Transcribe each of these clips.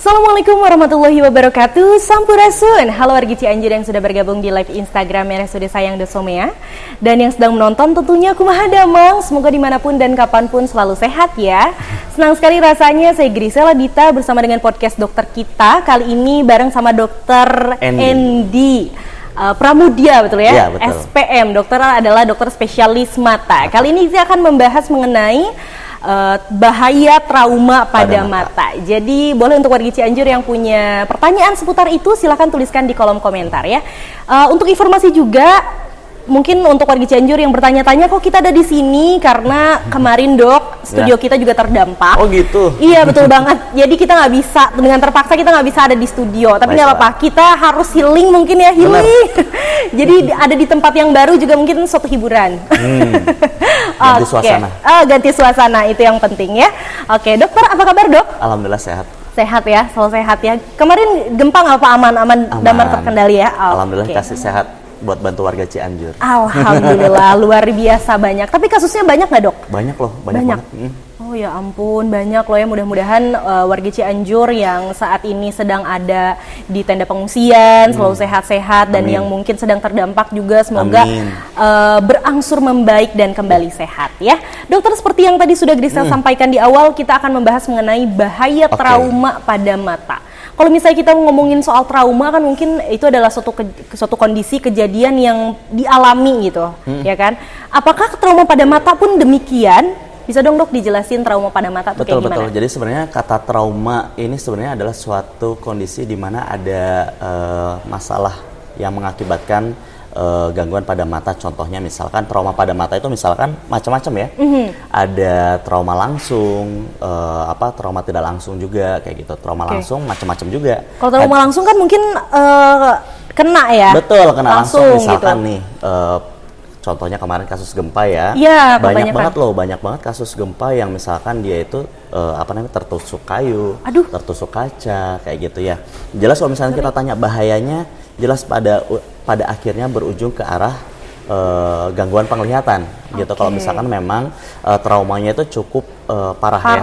Assalamualaikum warahmatullahi wabarakatuh. Sampurasun. Halo wargi Cianjur yang sudah bergabung di live Instagram RSUD Sayang Dosomea, dan yang sedang menonton tentunya kumaha damang. Semoga dimanapun dan kapanpun selalu sehat ya. Senang sekali rasanya saya Grisela Dita bersama dengan podcast dokter kita. Kali ini bareng sama dokter Endi Pramudia, betul ya? Ya, betul. SPM, dokter adalah dokter spesialis mata. Kali ini kita akan membahas mengenai bahaya trauma pada mata. Jadi boleh untuk warga Cianjur yang punya pertanyaan seputar itu silahkan tuliskan di kolom komentar ya. Untuk informasi juga, mungkin untuk warga Cianjur yang bertanya-tanya kok kita ada di sini karena kemarin dok studio kita juga terdampak. Oh gitu. Iya betul banget. Jadi kita nggak bisa, dengan terpaksa kita nggak bisa ada di studio. Tapi nggak apa-apa, kita harus healing mungkin ya, healing. Jadi ada di tempat yang baru juga mungkin suatu hiburan. Ganti suasana. Ganti suasana itu yang penting ya. Oke, dokter apa kabar dok? Alhamdulillah sehat. Sehat ya, selalu sehat ya. Kemarin gempa nggak apa aman, damar terkendali ya. Alhamdulillah kasih sehat buat bantu warga Cianjur. Alhamdulillah luar biasa banyak. Tapi kasusnya banyak nggak dok? Banyak loh, banyak banget. Oh ya ampun, banyak loh ya. Mudah-mudahan warga Cianjur yang saat ini sedang ada di tenda pengungsian selalu sehat-sehat, dan yang mungkin sedang terdampak juga semoga berangsur membaik dan kembali sehat ya. Dokter, seperti yang tadi sudah Grisel sampaikan di awal, kita akan membahas mengenai bahaya trauma pada mata. Kalau misalnya kita ngomongin soal trauma kan mungkin itu adalah suatu kondisi kejadian yang dialami gitu, ya kan? Apakah trauma pada mata pun demikian? Bisa dong dok dijelasin trauma pada mata itu kayak gimana? Betul. Jadi sebenarnya kata trauma ini sebenarnya adalah suatu kondisi di mana ada masalah yang mengakibatkan gangguan pada mata. Contohnya misalkan trauma pada mata itu misalkan macam-macam ya. Ada trauma langsung, trauma tidak langsung juga kayak gitu. Trauma langsung macam-macam juga. Kalau trauma langsung kan mungkin kena ya. Betul, kena langsung misalkan gitu. nih. Contohnya kemarin kasus gempa ya. Iya, banyak banget kasus gempa yang misalkan dia itu tertusuk kayu, tertusuk kaca kayak gitu ya. Jelas kalau misalnya kita tanya bahayanya, jelas pada akhirnya berujung ke arah gangguan penglihatan gitu. Kalau misalkan memang traumanya itu cukup parah ya.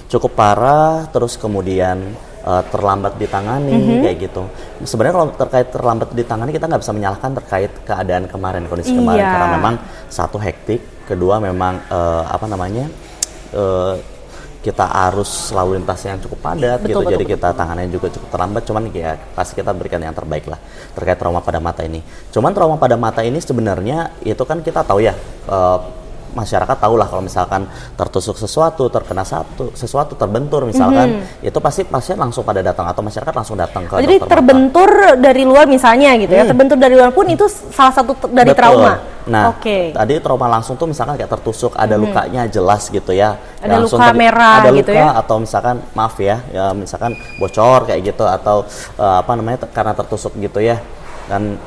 Cukup parah, terus kemudian terlambat ditangani kayak gitu. Sebenarnya kalau terkait terlambat ditangani kita nggak bisa menyalahkan terkait keadaan kemarin, kondisi kemarin, karena memang satu hektik, kedua memang kita arus lalu lintas yang cukup padat gitu. Jadi kita tangannya juga cukup terlambat, cuman ya pasti kita berikan yang terbaik lah terkait trauma pada mata ini. Cuman trauma pada mata ini sebenarnya itu kan kita tahu ya, masyarakat tahu lah kalau misalkan tertusuk sesuatu, terkena sesuatu, terbentur misalkan, itu pasti pasien langsung pada datang atau masyarakat langsung datang ke dokter. Jadi terbentur dari luar misalnya gitu ya, terbentur dari luar pun itu salah satu dari trauma. Nah, tadi trauma langsung tuh misalkan kayak tertusuk, ada lukanya jelas gitu ya. Ada langsung luka merah ada gitu luka, ya. atau misalkan maaf ya, misalkan bocor kayak gitu, atau karena tertusuk gitu ya. Dan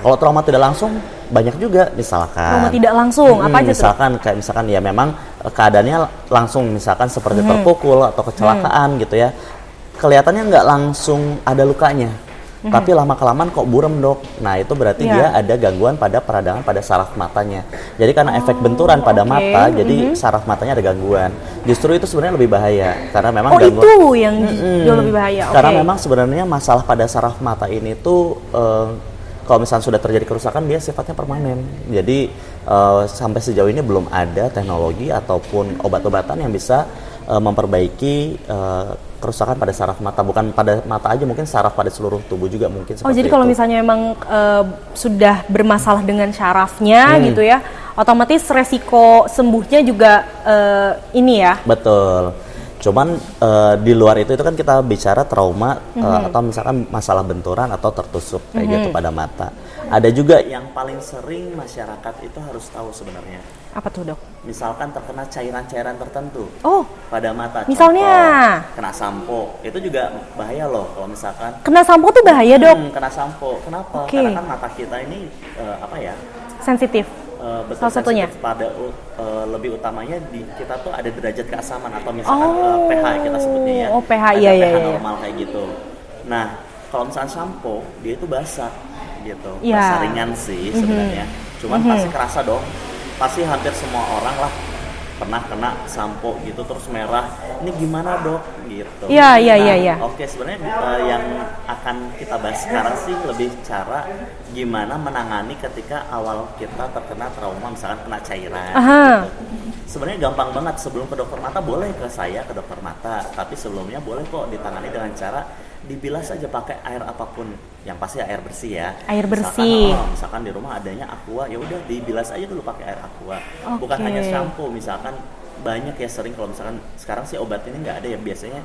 kalau trauma tidak langsung banyak juga, misalkan trauma tidak langsung apa aja misalkan ya memang keadaannya langsung, misalkan seperti terpukul atau kecelakaan gitu ya, kelihatannya nggak langsung ada lukanya, tapi lama-kelamaan kok burem dok. Nah itu berarti dia ada gangguan pada peradangan pada saraf matanya. Jadi karena efek benturan pada mata, jadi saraf matanya ada gangguan. Justru itu sebenarnya lebih bahaya, karena memang gangguan itu yang jauh lebih bahaya. Karena memang sebenarnya masalah pada saraf mata ini tuh kalau misalnya sudah terjadi kerusakan, dia sifatnya permanen. Jadi sampai sejauh ini belum ada teknologi ataupun obat-obatan yang bisa memperbaiki kerusakan pada saraf mata. Bukan pada mata aja, mungkin saraf pada seluruh tubuh juga mungkin seperti jadi itu. kalau misalnya memang sudah bermasalah dengan syarafnya gitu ya, otomatis resiko sembuhnya juga ini ya. Betul. Cuman di luar itu kan kita bicara trauma atau misalkan masalah benturan atau tertusuk kayak gitu pada mata. Ada juga yang paling sering masyarakat itu harus tahu sebenarnya. Apa tuh dok? Misalkan terkena cairan-cairan tertentu pada mata. Misalnya kena sampo, itu juga bahaya loh kalau misalkan. Kena sampo tuh bahaya dok? Kena sampo, kenapa? Karena kan mata kita ini sensitif. Salah satunya pada lebih utamanya di kita tuh ada derajat keasaman atau misalkan pH kita sebutnya ya. pH ada pH normal kayak gitu. Nah, kalau misalnya sampo dia itu basah gitu. Basah ringan sih sebenarnya. Cuman pasti kerasa dong. Pasti hampir semua orang lah pernah kena sampo gitu terus merah, ini gimana dok gitu. Iya. Oke, sebenarnya yang akan kita bahas sekarang sih lebih cara gimana menangani ketika awal kita terkena trauma, misalkan kena cairan gitu. Sebenarnya gampang banget, sebelum ke dokter mata boleh ke saya ke dokter mata, tapi sebelumnya boleh kok ditangani dengan cara dibilas aja pakai air apapun, yang pasti air bersih ya. Air bersih. Misalkan di rumah adanya aqua, ya udah dibilas aja dulu pakai air aqua. Bukan hanya shampoo, misalkan banyak ya sering kalau misalkan sekarang sih obat ini nggak ada ya, biasanya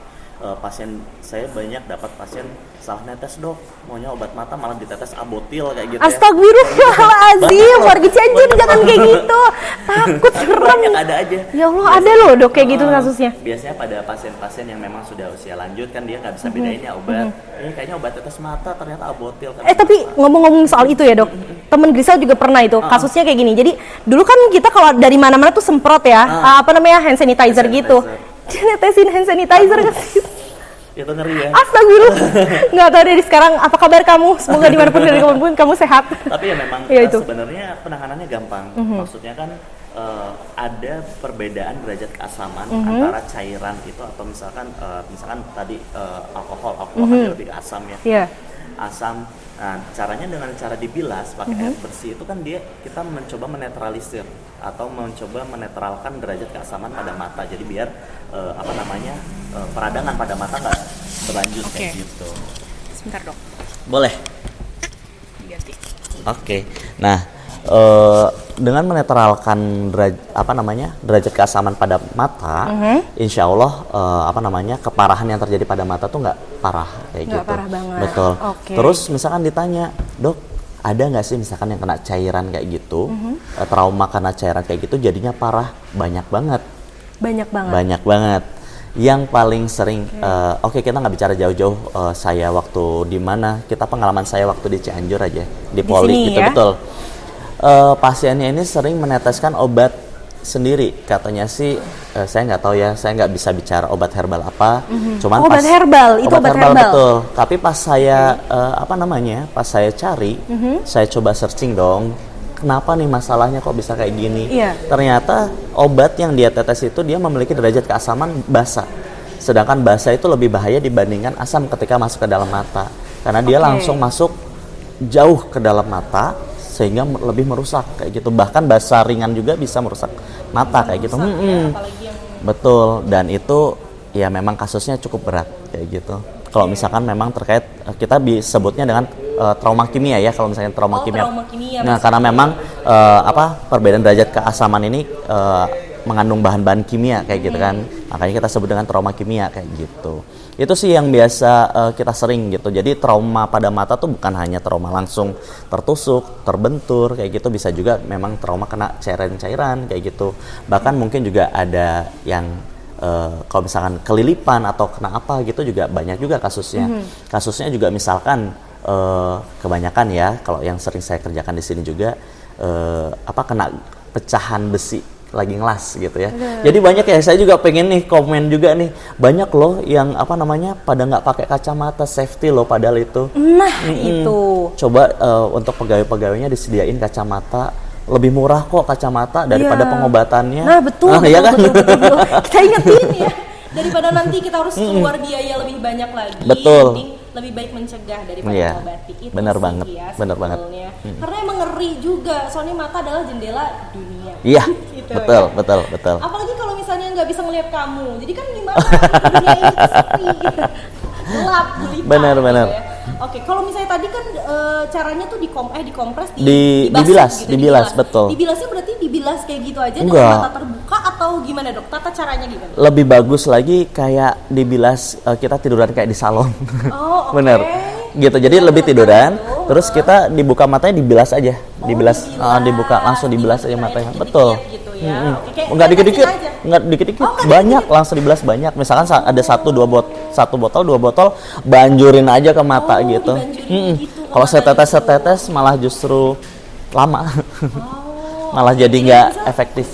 pasien saya banyak dapat pasien salah netes dok, maunya obat mata malah ditetes abotil kayak gitu. Astagfirullahaladzim, warga Cianjur jangan kayak gitu, takut serem. Banyak ada aja. Ya Allah, ada loh dok kayak gitu kasusnya. Biasanya pada pasien-pasien yang memang sudah usia lanjut kan dia nggak bisa bedainnya obat. Kayaknya obat tetes mata ternyata abotil. Tapi ngomong-ngomong soal itu ya dok, temen Grisel juga pernah itu kasusnya kayak gini. Jadi dulu kan kita kalau dari mana-mana tuh semprot ya, hand sanitizer gitu. Dia netesin hand sanitizer kan? Itu ngeri ya. Astagfirullah. Nggak tahu dari sekarang apa kabar kamu? Semoga dimanapun dari kapanpun kamu sehat. Tapi ya memang sebenarnya penanganannya gampang. Maksudnya kan ada perbedaan derajat keasaman antara cairan itu atau misalkan tadi alkohol kan lebih ke asam ya. Asam. Nah, caranya dengan cara dibilas pakai air bersih itu kan kita mencoba menetralisir atau mencoba menetralkan derajat keasaman pada mata. Jadi biar peradangan pada mata nggak berlanjut kayak gitu. Sebentar dok. Boleh. Diganti. Oke. Nah, dengan menetralkan derajat keasaman pada mata, insya Allah keparahan yang terjadi pada mata tuh nggak parah kayak gitu. Parah banget. Betul. Terus misalkan ditanya, dok, ada nggak sih misalkan yang kena cairan kayak gitu, trauma karena cairan kayak gitu jadinya parah? Banyak banget. Banyak banget. Yang paling sering, kita nggak bicara jauh-jauh. Saya waktu di mana? Pengalaman saya waktu di Cianjur aja, di Poli gitu ya? Betul. Pasiennya ini sering meneteskan obat sendiri, katanya sih saya nggak tahu ya, saya nggak bisa bicara obat herbal apa. Cuman obat herbal betul. Tapi pas saya pas saya cari, saya coba searching dong. Kenapa nih masalahnya kok bisa kayak gini? Ternyata obat yang dia tetes itu dia memiliki derajat keasaman basa. Sedangkan basa itu lebih bahaya dibandingkan asam ketika masuk ke dalam mata. Karena dia langsung masuk jauh ke dalam mata sehingga lebih merusak kayak gitu. Bahkan basa ringan juga bisa merusak mata kayak gitu. Betul, dan itu ya memang kasusnya cukup berat kayak gitu. Kalau misalkan memang terkait, kita disebutnya dengan trauma kimia ya, kalau misalnya trauma kimia. Nah, karena memang perbedaan derajat keasaman ini mengandung bahan-bahan kimia kayak gitu kan. Makanya kita sebut dengan trauma kimia kayak gitu. Itu sih yang biasa kita sering gitu. Jadi trauma pada mata tuh bukan hanya trauma langsung tertusuk, terbentur kayak gitu, bisa juga memang trauma kena cairan-cairan kayak gitu. Bahkan mungkin juga ada yang kalau misalkan kelilipan atau kena apa gitu juga banyak juga kasusnya. Kasusnya juga misalkan kebanyakan ya, kalau yang sering saya kerjakan di sini juga kena pecahan besi lagi ngelas gitu ya. Jadi banyak ya, saya juga pengen nih komen juga nih, banyak loh yang pada nggak pakai kacamata safety loh padahal itu. Itu. Coba untuk pegawai-pegawainya disediain kacamata, lebih murah kok kacamata daripada pengobatannya. Nah betul. Ya kan? Betul. Kita ingetin ya, daripada nanti kita harus keluar biaya lebih banyak lagi. Betul. Lebih baik mencegah daripada mengobati. Itu benar banget. Ya, benar banget. Karena emang ngeri juga, soalnya mata adalah jendela dunia. Iya. Gitu, betul, ya. betul. Apalagi kalau misalnya nggak bisa ngelihat kamu, jadi kan gimana? Dunia ini tuh sepi, gelap, gulita. Benar. Gitu ya. Oke, kalau misalnya tadi kan caranya tuh dikompres, dibilas, betul. Dibilasnya berarti dibilas kayak gitu aja dengan mata terbuka atau gimana dok? Tata caranya gimana? Lebih bagus lagi kayak dibilas kita tiduran kayak di salon. Oh, oke. Bener. Gitu, jadi lebih tiduran, terus kita dibuka matanya, dibilas aja, dibuka langsung dibilas aja matanya, betul. Gitu ya. Nggak dikit-dikit, banyak langsung dibilas banyak. Misalkan ada satu botol, dua botol, banjurin aja ke mata gitu. Kalau setetes malah justru lama, malah jadi nggak efektif.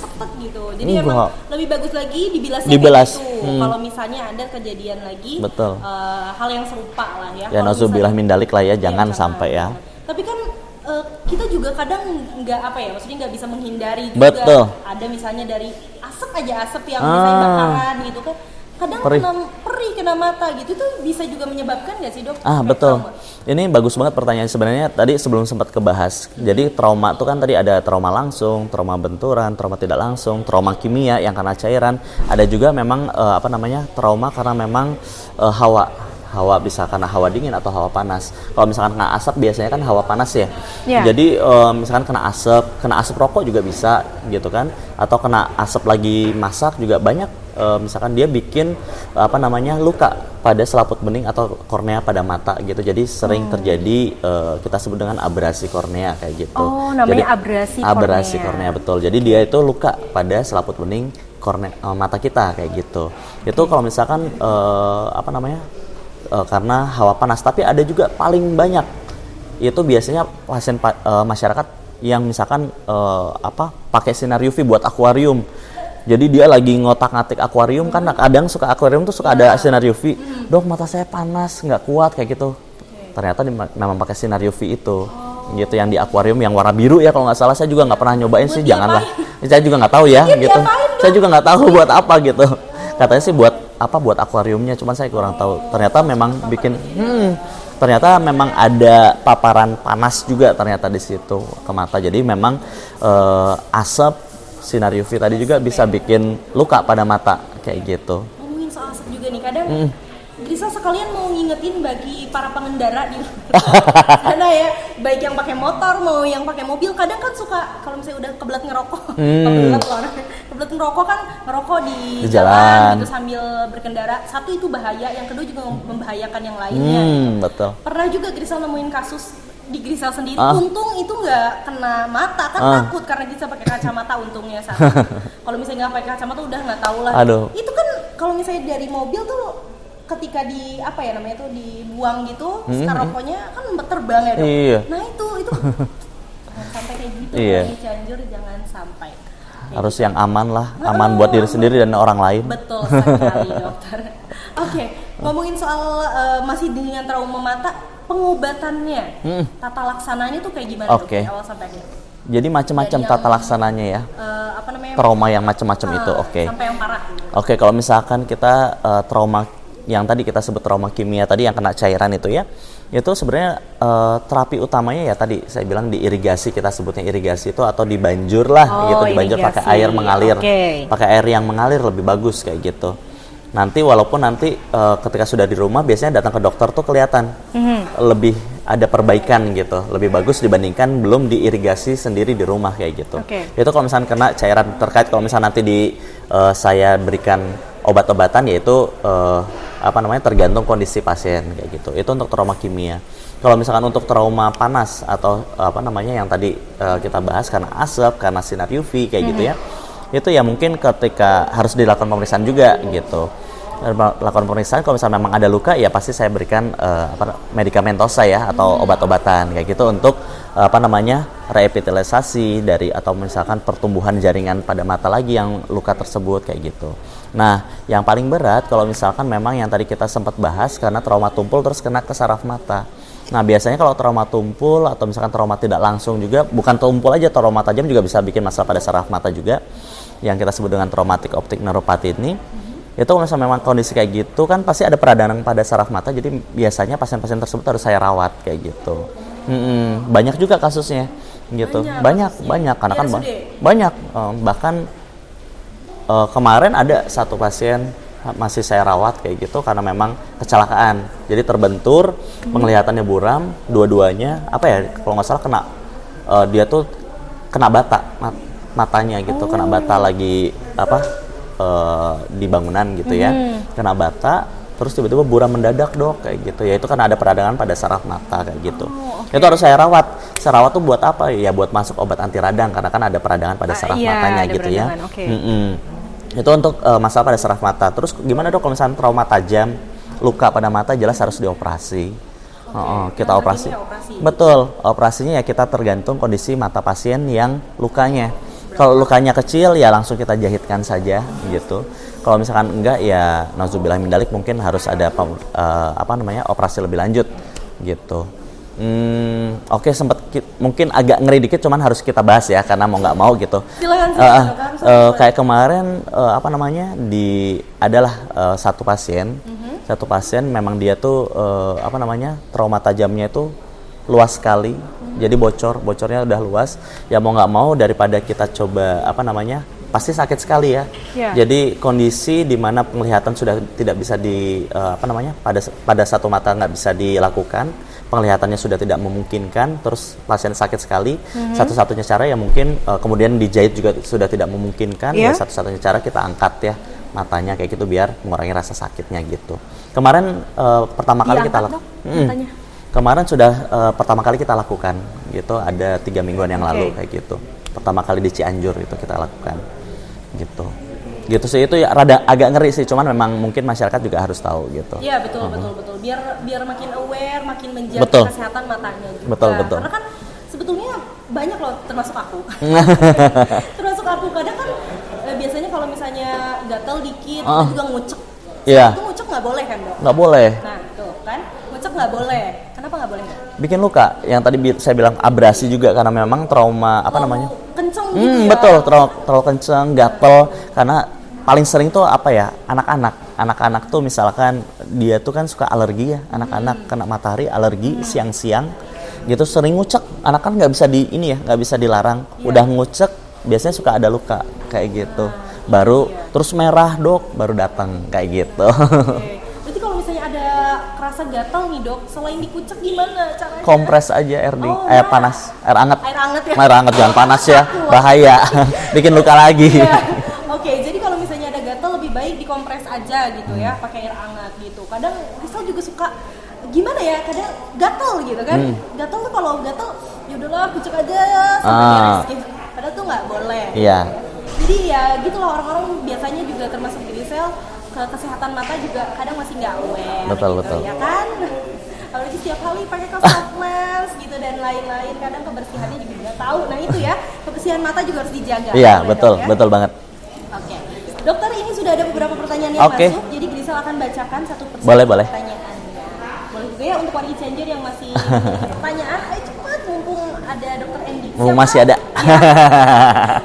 Jadi emang lebih bagus lagi dibilas. Kalau misalnya ada kejadian lagi, hal yang serupa lah ya. Ya nauzubillah min dalik lah ya, jangan sampai ya. Tapi kan kita juga kadang maksudnya nggak bisa menghindari juga. Ada misalnya dari asap yang misalnya bakaran gitu kan. Kadang perih kena mata gitu, itu bisa juga menyebabkan nggak sih dok? Betul. Ini bagus banget pertanyaan sebenarnya. Tadi sebelum sempat kebahas, jadi trauma itu kan tadi ada trauma langsung, trauma benturan, trauma tidak langsung, trauma kimia yang karena cairan. Ada juga memang trauma karena memang hawa bisa karena hawa dingin atau hawa panas. Kalau misalkan kena asap biasanya kan hawa panas ya. Jadi misalkan kena asap rokok juga bisa gitu kan, atau kena asap lagi masak juga banyak. Misalkan dia bikin luka pada selaput bening atau kornea pada mata gitu. Jadi sering terjadi kita sebut dengan abrasi kornea kayak gitu. Namanya jadi, abrasi kornea betul. Jadi dia itu luka pada selaput bening kornea mata kita kayak gitu. Itu kalau misalkan karena hawa panas. Tapi ada juga paling banyak itu biasanya pasien masyarakat yang misalkan pakai sinar UV buat akuarium. Jadi dia lagi ngotak-ngatik akuarium kan, kadang suka akuarium tuh suka ada sinar UV. Dok, mata saya panas, nggak kuat kayak gitu. Ternyata memang pakai sinar UV itu, gitu yang di akuarium yang warna biru ya kalau nggak salah. Saya juga nggak pernah nyobain sih, janganlah. Saya juga nggak tahu ya, gitu. Saya juga nggak tahu buat apa gitu. Katanya sih buat akuariumnya, cuman saya kurang tahu. Ternyata memang ternyata memang ada paparan panas juga ternyata di situ ke mata. Jadi memang asap sinar UV tadi juga bisa bikin luka pada mata kayak gitu. Ngomongin soal asap juga nih, kadang Grisa sekalian mau ngingetin bagi para pengendara di sana ya, baik yang pakai motor mau yang pakai mobil, kadang kan suka kalau misalnya udah kebelet ngerokok, kebelet ngerokok kan ngerokok di jalan gitu sambil berkendara. Satu itu bahaya, yang kedua juga membahayakan yang lainnya. Betul. Pernah juga Grisa nemuin kasus di Grisel sendiri, untung itu nggak kena mata kan, takut karena Grisel pakai kacamata untungnya satu. Kalau misalnya nggak pakai kacamata udah nggak tahu lah. Itu kan kalau misalnya dari mobil tuh ketika dibuang gitu, sekar rokoknya kan terbang ya dok. Nah itu jangan sampai kayak gitu. Di Cianjur jangan sampai. Harus yang aman lah, aman buat diri sendiri dan orang lain. Betul sekali dokter. Oke, ngomongin soal masih dengan trauma mata, pengobatannya, tata laksananya tuh kayak gimana dok? Awal sampai akhir. Jadi macam-macam tata laksananya ya. Trauma yang macam-macam itu, sampai yang parah. Kalau misalkan kita trauma yang tadi kita sebut trauma kimia tadi yang kena cairan itu ya, itu sebenarnya terapi utamanya ya tadi saya bilang di irigasi, kita sebutnya irigasi itu, atau dibanjur lah gitu, dibanjur pakai air mengalir, pakai air yang mengalir lebih bagus kayak gitu. Nanti walaupun ketika sudah di rumah biasanya datang ke dokter tuh kelihatan lebih ada perbaikan gitu, lebih bagus dibandingkan belum diirigasi sendiri di rumah kayak gitu. Itu kalau misalnya kena cairan terkait, kalau misalnya nanti saya berikan obat-obatan yaitu tergantung kondisi pasien kayak gitu. Itu untuk trauma kimia. Kalau misalkan untuk trauma panas atau yang tadi kita bahas karena asap, karena sinar UV kayak gitu ya. Itu ya mungkin ketika harus dilakukan pemeriksaan juga gitu. Lakukan pemeriksaan, kalau misalnya memang ada luka ya pasti saya berikan medikamentosa ya, atau obat-obatan kayak gitu untuk reepitelisasi dari, atau misalkan pertumbuhan jaringan pada mata lagi yang luka tersebut kayak gitu. Nah, yang paling berat kalau misalkan memang yang tadi kita sempat bahas karena trauma tumpul terus kena ke saraf mata. Nah, biasanya kalau trauma tumpul atau misalkan trauma tidak langsung juga, bukan tumpul aja, trauma tajam juga bisa bikin masalah pada saraf mata juga, yang kita sebut dengan traumatic optic neuropathy ini. Itu kalau misalnya memang kondisi kayak gitu kan pasti ada peradangan pada saraf mata, jadi biasanya pasien-pasien tersebut harus saya rawat kayak gitu. Banyak juga kasusnya gitu, banyak karena kan banyak, bahkan kemarin ada satu pasien masih saya rawat kayak gitu karena memang kecelakaan, jadi terbentur, penglihatannya buram, dua-duanya kalau nggak salah kena dia tuh kena bata matanya gitu, kena bata lagi di bangunan gitu ya, kena bata, terus tiba-tiba buram mendadak dok kayak gitu ya. Itu kan ada peradangan pada saraf mata kayak gitu. Itu harus saya rawat tuh buat apa ya, buat masuk obat anti radang karena kan ada peradangan pada saraf matanya gitu ya. Itu untuk masalah pada saraf mata. Terus gimana dok kalau misalnya trauma tajam, luka pada mata, jelas harus dioperasi. Kita operasi. Betul, operasinya ya kita tergantung kondisi mata pasien yang lukanya. Kalau lukanya kecil ya langsung kita jahitkan saja gitu. Kalau misalkan enggak ya nauzubillah min dzalik, mungkin harus ada operasi lebih lanjut gitu. Oke, mungkin agak ngeri dikit, cuman harus kita bahas ya, karena mau nggak mau gitu. Silakan. Kayak kemarin adalah satu pasien, memang dia tuh trauma tajamnya itu luas sekali, jadi bocornya udah luas. Ya mau nggak mau daripada kita coba pasti sakit sekali ya. Jadi kondisi di mana penglihatan sudah tidak bisa pada satu mata nggak bisa dilakukan, penglihatannya sudah tidak memungkinkan, terus pasien sakit sekali. Satu-satunya cara ya mungkin kemudian dijahit juga sudah tidak memungkinkan. Ya satu-satunya cara kita angkat ya matanya kayak gitu biar mengurangi rasa sakitnya gitu. Kemarin pertama kali kita kemarin sudah pertama kali kita lakukan gitu, ada 3 mingguan yang lalu kayak gitu. Pertama kali di Cianjur itu kita lakukan gitu sih. Itu ya rada agak ngeri sih, cuman memang mungkin masyarakat juga harus tahu gitu. Iya betul. Biar makin aware, makin menjaga kesehatan matanya juga. Betul. Karena kan sebetulnya banyak loh, termasuk aku. Kadang kan biasanya kalau misalnya gatal dikit, itu juga ngucek. Itu ngucek nggak boleh kan, Dok? Nggak boleh. Nah tuh kan, ngucek nggak boleh. Kenapa nggak boleh? Bikin luka. Yang tadi saya bilang abrasi juga, karena memang trauma kenceng gitu ya. Betul, terlalu kenceng, gatel. Karena paling sering tuh anak-anak tuh misalkan dia tuh kan suka alergi ya, anak-anak kena matahari alergi siang-siang gitu sering ngucek. Anak kan nggak bisa dilarang. Udah ngucek biasanya suka ada luka kayak gitu. Terus merah, Dok, baru datang kayak gitu. Berarti kalau misalnya ada kerasa gatal nih, Dok, selain dikucek gimana caranya? Kompres aja air panas, air hangat ya. Air hangat, jangan panas ya, bahaya. Bikin luka lagi. Oke, jadi kalau misalnya ada gatal lebih baik dikompres aja gitu ya, pakai air hangat gitu. Kadang Rizal juga suka gimana ya, kadang gatal gitu kan. Gatal tuh kalau gatal ya udahlah kucek aja sampai beres gitu. Padahal tuh nggak boleh. Iya. Jadi ya gitulah, orang-orang biasanya juga termasuk diri sel ke kesehatan mata juga kadang masih nggak aware. Betul. Ya kan? Apalagi setiap kali pakai soft lens gitu dan lain-lain, kadang kebersihannya juga nggak tahu. Nah itu ya, kebersihan mata juga harus dijaga. Iya, betul banget. Oke. Dokter, ini sudah ada beberapa pertanyaan yang masuk, jadi Grisel akan bacakan satu persatu pertanyaannya. Boleh juga ya untuk warga Cianjur yang masih memiliki pertanyaan, ayo cepat mumpung ada Dokter Andy. Masih ada. Ya.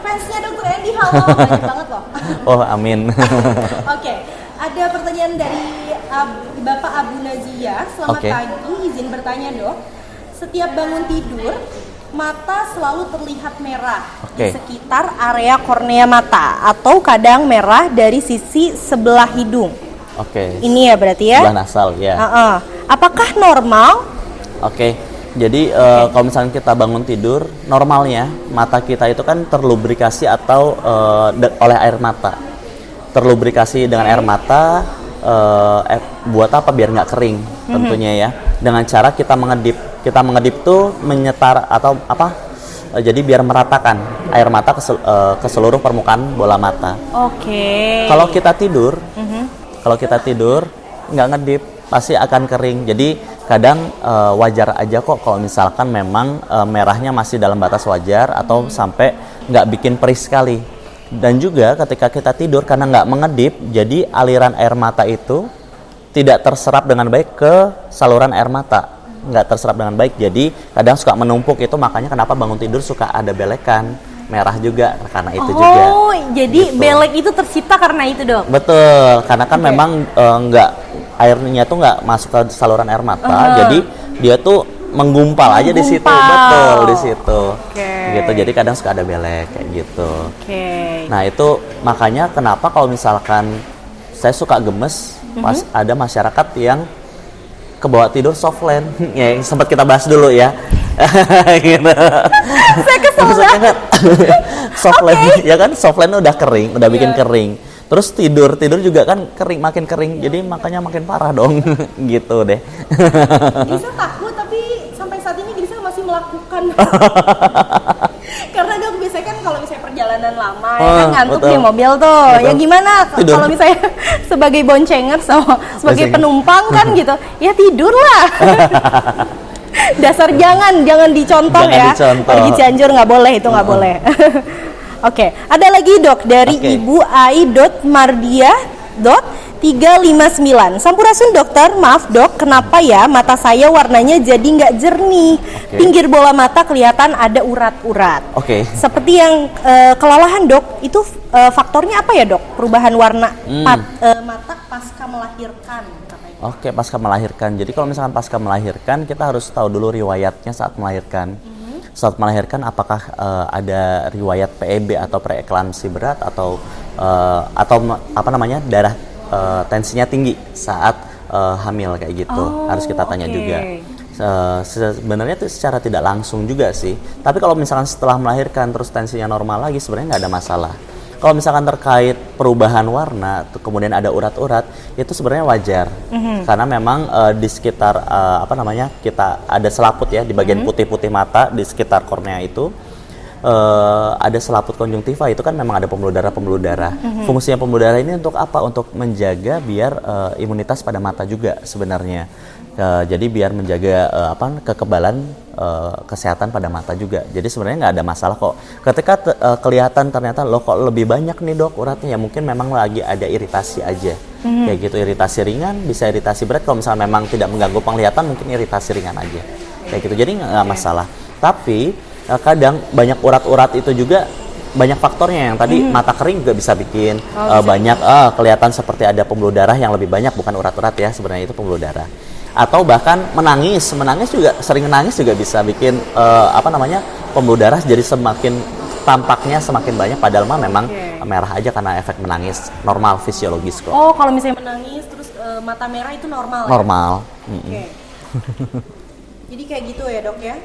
Fansnya Dokter Andy, halo, banyak banget loh. Oh, amin. Oke, ada pertanyaan dari Bapak Abu Nazia. Selamat pagi, izin bertanya, Dok. Setiap bangun tidur, mata selalu terlihat merah di sekitar area kornea mata atau kadang merah dari sisi sebelah hidung. Ini ya berarti ya? Sebelah nasal ya. Apakah normal? Jadi kalau misalnya kita bangun tidur, normalnya mata kita itu kan terlubrikasi atau oleh air mata. Terlubrikasi dengan air mata buat apa? Biar nggak kering tentunya ya. Dengan cara kita mengedip. Kita mengedip tuh menyetar atau apa? Jadi biar meratakan air mata ke seluruh permukaan bola mata. Kalau kita tidur nggak ngedip, pasti akan kering. Jadi kadang wajar aja kok kalau misalkan memang merahnya masih dalam batas wajar atau sampai nggak bikin perih sekali. Dan juga ketika kita tidur karena nggak mengedip, jadi aliran air mata itu tidak terserap dengan baik ke saluran air mata. Nggak terserap dengan baik, jadi kadang suka menumpuk. Itu makanya kenapa bangun tidur suka ada belekan merah juga karena itu juga. Jadi gitu. Belek itu tercipta karena itu, Dok? Betul, karena kan memang airnya tuh nggak masuk ke saluran air mata, jadi dia tuh menggumpal aja di situ. Betul, di situ. Gitu, jadi kadang suka ada belek kayak gitu. Nah itu makanya kenapa kalau misalkan saya suka gemes, pas ada masyarakat yang kebawa tidur soft lens, ya sempat kita bahas dulu ya. Gitu. Saya kesel banget. Soft lens, ya kan soft lens udah kering, udah bikin kering. Terus tidur juga kan kering, makin kering, jadi makanya makin parah dong. Gitu deh. Grisel takut, tapi sampai saat ini Grisel masih melakukan. Karena Dok biasanya kan kalau misalnya perjalanan lama ya kan ngantuk di mobil tuh. Ya gimana kalau misalnya sebagai boncenger sebagai penumpang kan gitu. Ya tidurlah. Dasar jangan dicontoh ya. Pergi Cianjur nggak boleh, itu nggak boleh. Ada lagi Dok dari Ibu Ai.Mardia. 3 359. Sampurasun dokter, maaf dok, kenapa ya mata saya warnanya jadi nggak jernih? Pinggir bola mata kelihatan ada urat-urat. Seperti yang kelelahan dok, itu faktornya apa ya dok? Perubahan warna mata pasca melahirkan. Pasca melahirkan. Jadi kalau misalkan pasca melahirkan, kita harus tahu dulu riwayatnya saat melahirkan. Saat melahirkan apakah ada riwayat PEB atau preeklamsi berat atau apa namanya darah tensinya tinggi saat hamil kayak gitu. Harus kita tanya juga. Sebenarnya itu secara tidak langsung juga sih. Tapi kalau misalkan setelah melahirkan terus tensinya normal lagi, sebenarnya nggak ada masalah. Kalau misalkan terkait perubahan warna, kemudian ada urat-urat, itu sebenarnya wajar. Karena memang di sekitar kita ada selaput ya di bagian putih-putih mata di sekitar kornea itu. Ada selaput konjungtiva, itu kan memang ada pembuluh darah. Fungsinya pembuluh darah ini untuk apa? Untuk menjaga biar imunitas pada mata juga sebenarnya. Jadi biar menjaga kekebalan kesehatan pada mata juga. Jadi sebenarnya nggak ada masalah kok. Ketika kelihatan ternyata kok lebih banyak nih dok uratnya, ya mungkin memang lagi ada iritasi aja. Kayak gitu, iritasi ringan, bisa iritasi berat. Kalau misalnya memang tidak mengganggu penglihatan, mungkin iritasi ringan aja. Kayak gitu, jadi nggak masalah. Tapi kadang banyak urat-urat itu juga banyak faktornya. Yang tadi mata kering juga bisa bikin banyak kelihatan seperti ada pembuluh darah yang lebih banyak, bukan urat-urat ya, sebenarnya itu pembuluh darah. Atau bahkan menangis juga, sering menangis juga bisa bikin pembuluh darah jadi tampaknya semakin banyak, padahal memang merah aja karena efek menangis, normal fisiologis kok. Kalau misalnya menangis terus mata merah itu normal. Normal. Jadi kayak gitu ya dok ya?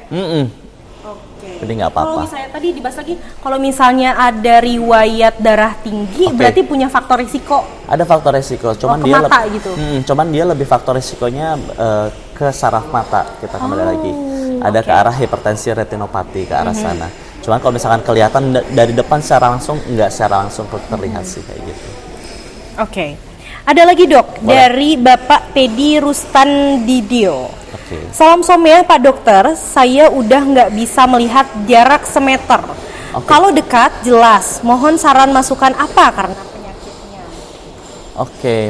Jadi nggak apa-apa. Kalau misalnya tadi dibahas lagi, kalau misalnya ada riwayat darah tinggi, berarti punya faktor risiko. Ada faktor risiko, cuman cuman dia lebih faktor risikonya ke saraf mata. Kita kembali lagi, ada ke arah hipertensi retinopati, ke arah sana. Cuman kalau misalkan kelihatan dari depan secara langsung, nggak secara langsung terlihat sih kayak gitu. Ada lagi dok, dari Bapak Teddy Rustan Didio. Salam somnya Pak Dokter, saya udah nggak bisa melihat jarak semeter. Kalau dekat jelas, mohon saran masukan apa karena penyakitnya?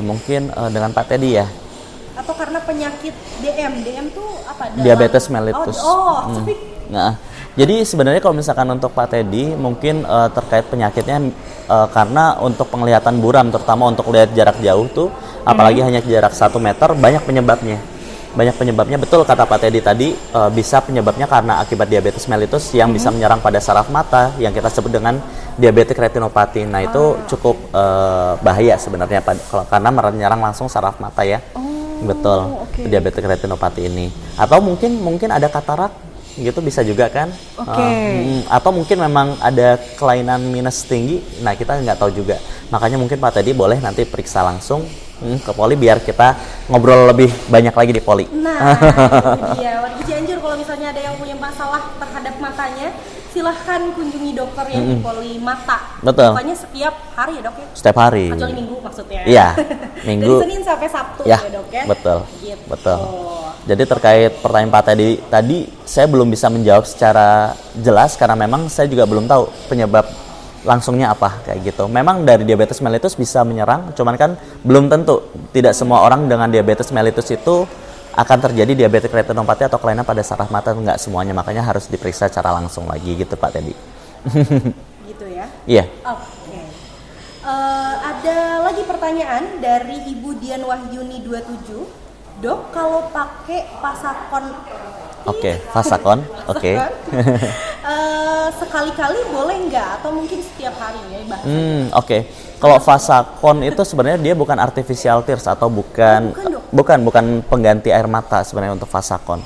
Mungkin dengan Pak Teddy ya. Atau karena penyakit DM tuh apa? Diabetes mellitus. Jadi sebenarnya kalau misalkan untuk Pak Teddy mungkin terkait penyakitnya karena untuk penglihatan buram, terutama untuk lihat jarak jauh tuh, apalagi hanya jarak 1 meter, banyak penyebabnya. Betul kata Pak Teddy tadi, bisa penyebabnya karena akibat diabetes mellitus yang bisa menyerang pada saraf mata yang kita sebut dengan diabetes retinopati. Nah itu cukup bahaya sebenarnya karena menyerang langsung saraf mata ya. Betul, diabetes retinopati ini. Atau mungkin ada katarak gitu, bisa juga kan. Atau mungkin memang ada kelainan minus tinggi. Nah kita nggak tahu juga. Makanya mungkin Pak Teddy boleh nanti periksa langsung ke poli biar kita ngobrol lebih banyak lagi di poli. Nah, itu dia. Warga Cianjur kalau misalnya ada yang punya masalah terhadap matanya, silahkan kunjungi dokter yang di poli mata. Betul. Pokoknya setiap hari ya dok ya? Setiap hari. Kecuali minggu maksudnya. Iya, minggu. Dari Senin sampai Sabtu ya dok ya? Betul. Gitu. Betul. Jadi terkait pertanyaan Pak tadi saya belum bisa menjawab secara jelas karena memang saya juga belum tahu penyebab langsungnya apa kayak gitu. Memang dari diabetes mellitus bisa menyerang, cuman kan belum tentu. Tidak semua orang dengan diabetes mellitus itu akan terjadi diabetes retinopati atau kelainan pada saraf mata, enggak semuanya. Makanya harus diperiksa secara langsung lagi gitu Pak Teddy. Gitu ya? Iya. Ada lagi pertanyaan dari Ibu Dian Wahyuni 27. Dok, kalau pakai Pasakon Pasakon. Sekali-kali boleh nggak? Atau mungkin setiap hari ya bahasanya? Kalau Pasakon itu sebenarnya dia bukan artificial tears atau bukan pengganti air mata sebenarnya untuk Pasakon.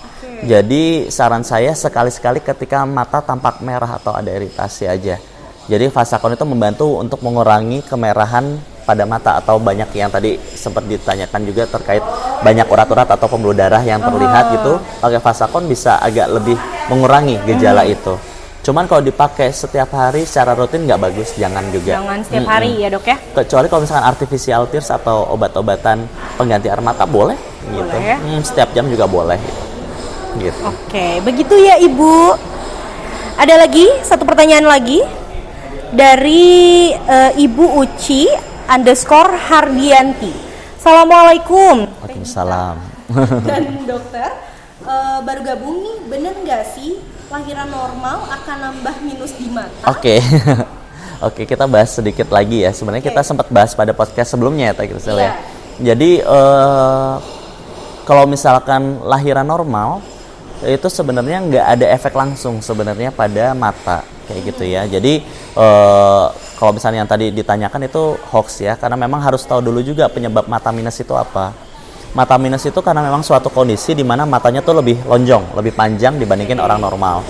Jadi saran saya sekali-sekali ketika mata tampak merah atau ada iritasi aja. Jadi Pasakon itu membantu untuk mengurangi kemerahan pada mata atau banyak yang tadi sempat ditanyakan juga terkait banyak urat-urat atau pembuluh darah yang terlihat gitu. Pakai Pasakon bisa agak lebih mengurangi gejala itu. Cuman kalau dipakai setiap hari secara rutin nggak bagus, jangan juga. Jangan setiap hari ya dok ya? Kecuali kalau misalkan artificial tears atau obat-obatan pengganti air mata boleh gitu. Ya? Setiap jam juga boleh gitu. Begitu ya Ibu. Ada lagi satu pertanyaan lagi dari Ibu Uci _ Hardianti. Assalamualaikum. Waalaikumsalam. Dan dokter, baru gabung nih, bener nggak sih lahiran normal akan nambah minus di mata? Oke. Oke, kita bahas sedikit lagi ya. Sebenarnya kita sempat bahas pada podcast sebelumnya ya, Teh Krisel ya. Jadi kalau misalkan lahiran normal itu sebenarnya nggak ada efek langsung sebenarnya pada mata kayak gitu ya. Jadi kalau misalnya yang tadi ditanyakan itu hoax ya, karena memang harus tahu dulu juga penyebab mata minus itu apa. Mata minus itu karena memang suatu kondisi di mana matanya tuh lebih lonjong, lebih panjang dibandingin orang normal.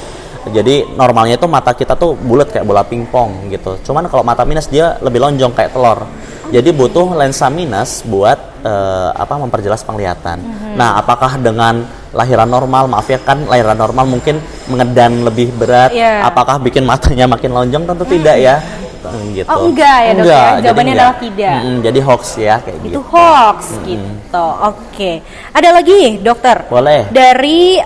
Jadi normalnya itu mata kita tuh bulat kayak bola pingpong gitu. Cuman kalau mata minus dia lebih lonjong kayak telur. Jadi butuh lensa minus buat memperjelas penglihatan. Nah, apakah dengan lahiran normal, maaf ya kan lahiran normal mungkin mengedan lebih berat, apakah bikin matanya makin lonjong? Tentu tidak ya. Gitu. Oh enggak ya dok ya, jawabannya adalah tidak. Jadi hoax ya kayak gitu. Itu hoax gitu. Oke. Ada lagi dokter? Boleh. Dari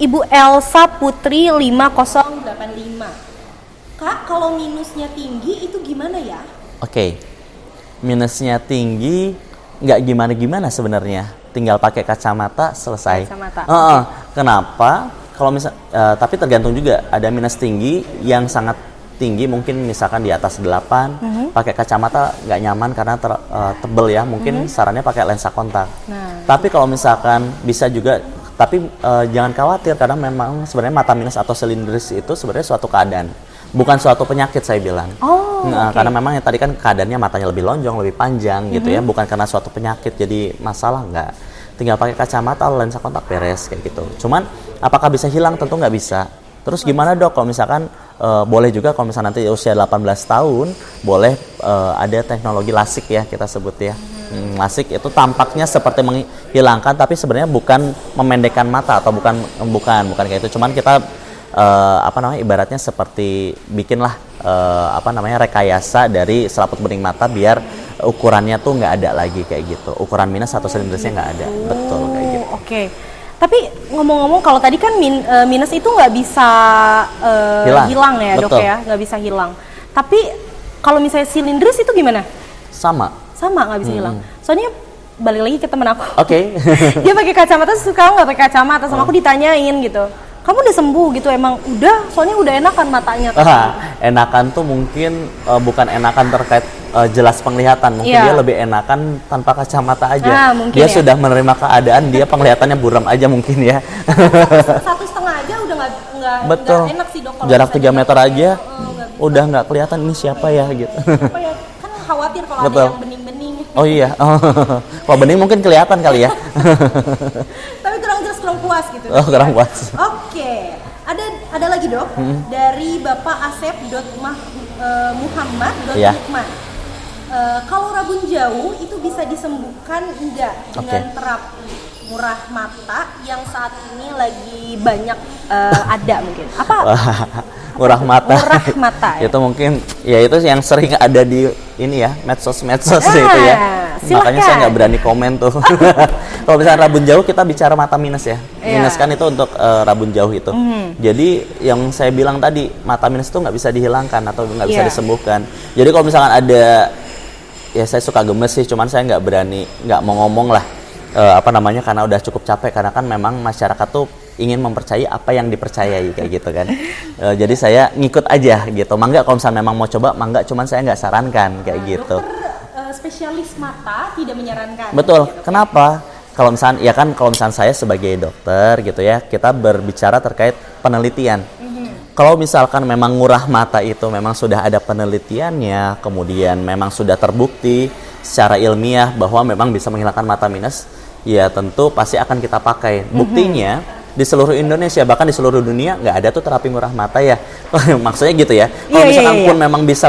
Ibu Elsa Putri 5085. Kak, kalau minusnya tinggi itu gimana ya? Oke. Minusnya tinggi nggak gimana-gimana sebenarnya. Tinggal pakai kacamata selesai. Kacamata. Kenapa? Kalau tapi tergantung juga. Ada minus tinggi yang sangat tinggi, mungkin misalkan di atas 8, pakai kacamata nggak nyaman karena tebel ya, mungkin sarannya pakai lensa kontak. Tapi kalau misalkan bisa juga, tapi jangan khawatir karena memang sebenarnya mata minus atau silindris itu sebenarnya suatu keadaan, bukan suatu penyakit saya bilang. Karena memang yang tadi kan keadaannya matanya lebih lonjong, lebih panjang gitu ya, bukan karena suatu penyakit jadi masalah, nggak. Tinggal pakai kacamata atau lensa kontak beres kayak gitu. Cuman apakah bisa hilang? Tentu nggak bisa. Terus gimana dok kalau misalkan boleh juga kalau misalnya nanti usia 18 tahun boleh ada teknologi LASIK ya kita sebut ya. LASIK itu tampaknya seperti menghilangkan tapi sebenarnya bukan memendekkan mata atau bukan kayak itu. Cuman kita ibaratnya seperti bikinlah rekayasa dari selaput bening mata biar ukurannya tuh nggak ada lagi kayak gitu. Ukuran minus atau silindrisnya nggak ada. Betul kayak gitu. Oke. Tapi ngomong-ngomong kalau tadi kan minus itu nggak bisa hilang ya dok ya, nggak bisa hilang. Tapi kalau misalnya silindris itu gimana? Sama nggak bisa hilang. Soalnya balik lagi ke temen aku. Oke. Dia pakai kacamata, suka nggak pakai kacamata, sama aku ditanyain gitu. Kamu udah sembuh gitu, emang udah, soalnya udah enakan matanya. Enakan tuh mungkin bukan enakan terkait jelas penglihatan, mungkin dia lebih enakan tanpa kacamata aja. Dia sudah menerima keadaan, dia penglihatannya buram aja mungkin ya. 1,5 aja udah nggak enak sih dok. Jarak 3 meter aja udah nggak kelihatan ini siapa ya gitu. Siapa ya? Kan khawatir kalau ada yang bening-bening. Oh iya, kalau bening mungkin kelihatan kali ya. Tapi kurang jelas, kurang puas gitu. Kurang puas. Oke. Ada lagi dok, dari Bapak Asep.Muhammad.Lukman. Kalau rabun jauh itu bisa disembuhkan enggak dengan terapi murah mata yang saat ini lagi banyak ada mungkin? Apa? Murah mata. Ya. Itu mungkin ya itu yang sering ada di ini ya, medsos itu ya. Silakan. Makanya saya nggak berani komen tuh. Kalau misalnya rabun jauh kita bicara mata minus ya. Minus kan itu untuk rabun jauh itu. Jadi yang saya bilang tadi mata minus itu nggak bisa dihilangkan atau nggak bisa disembuhkan. Jadi kalau misalkan ada, ya saya suka gemes sih, cuman saya nggak berani, nggak mau ngomong lah. Karena udah cukup capek, karena kan memang masyarakat tuh ingin mempercayai apa yang dipercayai kayak gitu kan. Jadi saya ngikut aja gitu. Mangga kalau misalnya memang mau coba, mangga, cuman saya nggak sarankan kayak gitu. Dokter spesialis mata tidak menyarankan. Betul. Ya, kenapa? Kalau misalnya saya sebagai dokter gitu ya, kita berbicara terkait penelitian. Kalau misalkan memang ngurah mata itu memang sudah ada penelitiannya, kemudian memang sudah terbukti secara ilmiah bahwa memang bisa menghilangkan mata minus, ya tentu pasti akan kita pakai. Buktinya di seluruh Indonesia, bahkan di seluruh dunia nggak ada tuh terapi murah mata ya. Maksudnya gitu ya. Kalau misalkan pun memang bisa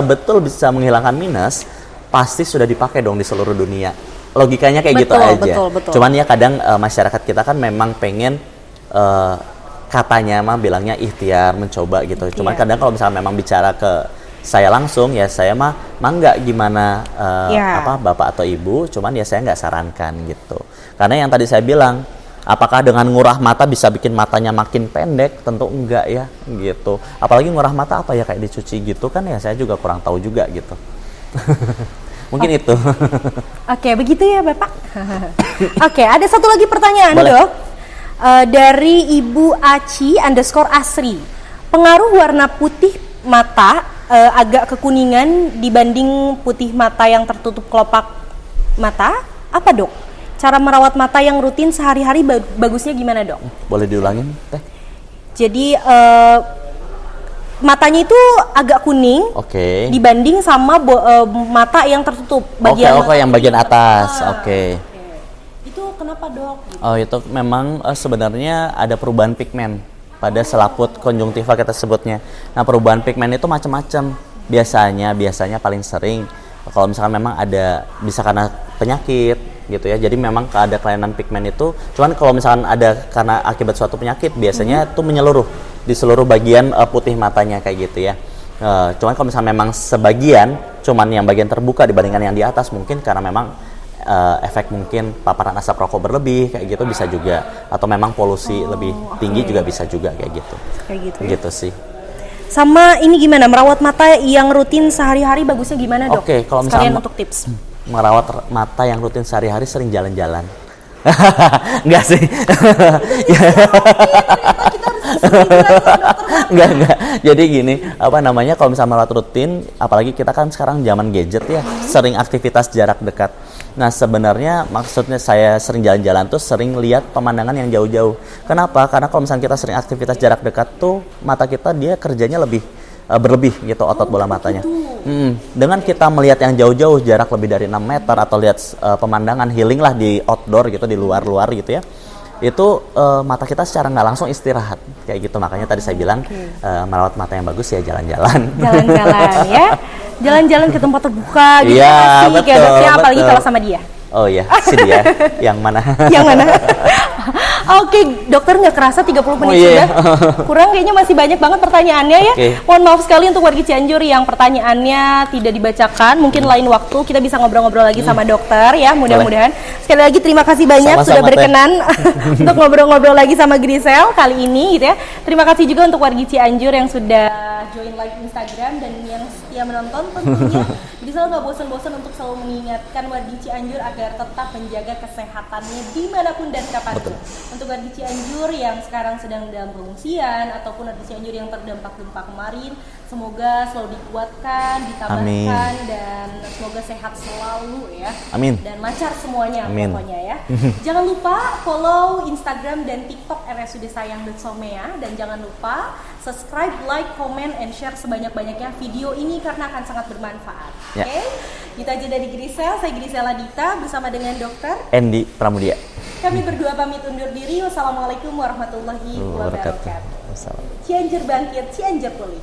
menghilangkan minus, pasti sudah dipakai dong di seluruh dunia. Logikanya kayak gitu aja. Betul. Cuman ya kadang masyarakat kita kan memang pengen katanya mah bilangnya ikhtiar mencoba gitu. Cuman kadang kalau misalnya memang bicara ke saya langsung, ya saya mah nggak gimana bapak atau ibu, cuman ya saya nggak sarankan gitu. Karena yang tadi saya bilang, apakah dengan ngurah mata bisa bikin matanya makin pendek? Tentu enggak ya gitu. Apalagi ngurah mata apa ya, kayak dicuci gitu kan, ya saya juga kurang tahu juga gitu. Mungkin itu. Oke, begitu ya Bapak. Oke, ada satu lagi pertanyaan. Boleh. Dok. Dari Ibu Aci_Asri. Pengaruh warna putih mata agak kekuningan dibanding putih mata yang tertutup kelopak mata, apa dok? Cara merawat mata yang rutin sehari-hari bagusnya gimana dok? Boleh diulangin Teh? Jadi matanya itu agak kuning, dibanding sama mata yang tertutup bagian yang bagian atas. Itu kenapa dok? Oh itu memang sebenarnya ada perubahan pigmen pada selaput konjungtiva kita sebutnya. Nah perubahan pigmen itu macam-macam. Biasanya paling sering kalau misalkan memang ada bisa karena penyakit gitu ya. Jadi memang ada kelainan pigmen itu. Cuman kalau misalkan ada karena akibat suatu penyakit biasanya itu menyeluruh di seluruh bagian putih matanya kayak gitu ya. Cuman kalau misalkan memang sebagian, cuman yang bagian terbuka dibandingkan yang di atas mungkin karena memang efek mungkin paparan asap rokok berlebih kayak gitu bisa juga, atau memang polusi lebih tinggi juga bisa juga kayak gitu. Kayak gitu. Ya? Gitu sih. Sama ini gimana merawat mata yang rutin sehari-hari bagusnya gimana dok? Kalau misalnya untuk tips. Merawat mata yang rutin sehari-hari sering jalan-jalan. Enggak sih. Enggak. Jadi gini, kalau misalnya merawat rutin, apalagi kita kan sekarang zaman gadget ya, sering aktivitas jarak dekat. Nah, sebenarnya maksudnya saya sering jalan-jalan tuh sering lihat pemandangan yang jauh-jauh. Kenapa? Karena kalau misalnya kita sering aktivitas jarak dekat tuh mata kita dia kerjanya lebih berlebih gitu otot bola matanya. Dengan kita melihat yang jauh-jauh jarak lebih dari 6 meter atau lihat pemandangan healing lah di outdoor gitu, di luar-luar gitu ya, itu mata kita secara nggak langsung istirahat kayak gitu. Makanya tadi saya bilang merawat mata yang bagus ya jalan-jalan ya, jalan-jalan ke tempat terbuka gitu ya, betul. Apalagi kalau sama dia. Oh iya, si dia yang mana? Yang mana? Oke, dokter nggak kerasa 30 menit sudah. Kurang kayaknya masih banyak banget pertanyaannya ya. Mohon maaf sekali untuk warga Cianjur yang pertanyaannya tidak dibacakan. Mungkin lain waktu kita bisa ngobrol-ngobrol lagi sama dokter ya, mudah-mudahan. Sekali lagi terima kasih banyak sudah berkenan untuk ngobrol-ngobrol lagi sama Grisel kali ini gitu ya. Terima kasih juga untuk warga Cianjur yang sudah join live Instagram dan yang setia menonton tentunya. Grisel nggak bosan-bosan untuk selalu mengingatkan warga Cianjur agar tetap menjaga kesehatannya dimanapun dan kapanpun. Untuk warga Cianjur yang sekarang sedang dalam pengungsian ataupun warga Cianjur yang terdampak gempa kemarin, semoga selalu dikuatkan, ditabahkan, dan semoga sehat selalu ya. Amin. Dan lancar semuanya pokoknya ya. Jangan lupa follow Instagram dan TikTok RSUD Sayang.some ya. Dan jangan lupa subscribe, like, comment, and share sebanyak-banyaknya video ini karena akan sangat bermanfaat. Oke? Kita aja dari Grisel, saya Grisela Dita bersama dengan Dokter Andy Pramudia. Kami berdua pamit undur diri. Wassalamualaikum warahmatullahi wabarakatuh. Cianjur bangkit, Cianjur pulih.